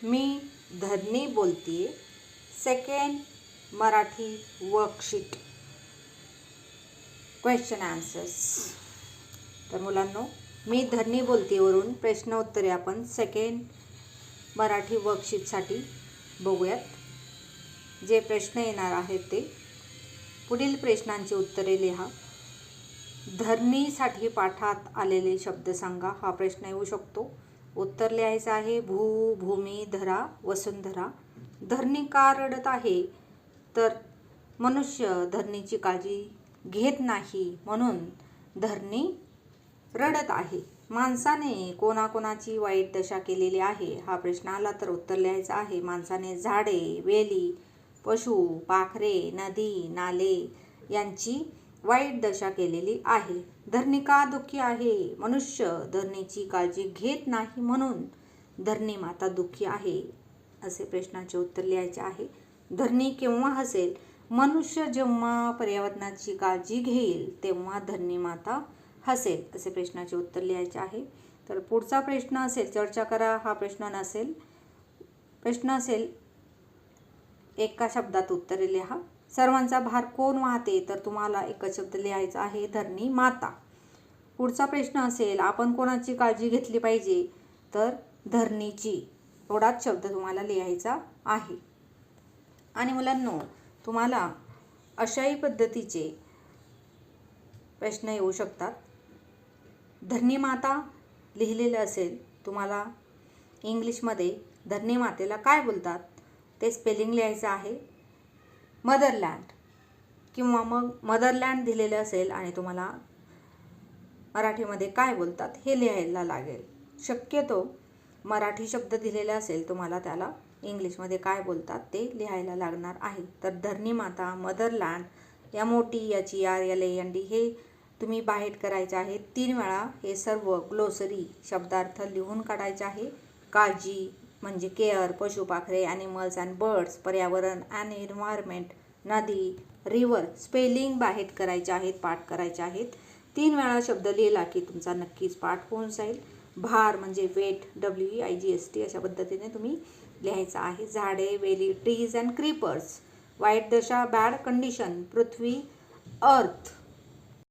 मी धरणी बोलतीये. Second Marathi worksheet question answers. तर मुलांनो, मी धरणी बोलते वरून प्रश्न उत्तरे आपण सेकंड मराठी वर्कशीटसाठी बघूयात. जे प्रश्न येणार आहेत ते पुढील प्रश्नांची उत्तरे लिहा. धरणीसाठी पाठात आलेले शब्द सांगा. हा प्रश्न येऊ शकतो. उत्तर लिहायचं आहे भू, भूमी, धरा, वसुंधरा. धरणी का रडत आहे? तर मनुष्य धरणीची काळजी घेत नाही म्हणून धरणी रडत आहे. माणसाने कोणाकोणाची वाईट दशा केलेली आहे? हा प्रश्न आला तर उत्तर लिहायचं आहे माणसाने झाडे, वेली, पशु, पाखरे, नदी, नाले यांची वाईट दशा केलेली आहे. धरणी का दुःखी आहे? मनुष्य धरणीची काळजी घेत नाही म्हणून धरणी माता दुःखी आहे. असे प्रश्नाचे उत्तर लिहायचे आहे. धरणी केव्हा हसेल? मनुष्य जेव्हा पर्यावरणाची काळजी घेईल तेव्हा धरणी माता हसेल. असे प्रश्नाचे उत्तर लिहायचे आहे. तर पुढचा प्रश्न असेल चर्चा करा. हा प्रश्न नसेल. प्रश्न असेल एका शब्दात उत्तरे लिहा. सर्वांचा भार कोण वाहते? तर तुम्हाला एकच शब्द लिहायचा आहे धरणी माता. पुढचा प्रश्न असेल आपण कोणाची काळजी घेतली पाहिजे? तर धरणीची. एवढाच शब्द तुम्हाला लिहायचा आहे. आणि मुलांनो, तुम्हाला अशाही पद्धतीचे प्रश्न येऊ शकतात. धरणी माता लिहिलेलं असेल, तुम्हाला इंग्लिशमध्ये धरणी मातेला काय बोलतात ते स्पेलिंग लिहायचं आहे. मदरलँड किंवा मग मदरलँड दिलेलं असेल आणि तुम्हाला मराठीमध्ये काय बोलतात हे लिहायला लागेल. शक्यतो मराठी शब्द दिलेला असेल तुम्हाला त्याला इंग्लिशमध्ये काय बोलतात ते लिहायला लागणार आहे. तर धरणी माता, मदरलँड, MOTHERLAND हे तुम्ही बाहेर करायचे आहे 3 वेळा. हे सर्व ग्लोसरी शब्दार्थ लिहून काढायचे आहे. काळजी म्हणजे केअर, पशुपाखरे, ॲनिमल्स अँड बर्ड्स, पर्यावरण अँड एन्व्हायरमेंट, नदी, रिव्हर स्पेलिंग बाहेर करायचे आहेत, पाठ करायचे आहेत. 3 वेळा शब्द लिहिला की तुमचा नक्कीच पाठ होऊन जाईल. भार म्हणजे वेट, WEIGHT अशा पद्धतीने तुम्ही लिहायचं आहे. झाडे, वेली, ट्रीज अँड क्रीपर्स. वाईट दशा, बॅड कंडिशन, पृथ्वी, अर्थ.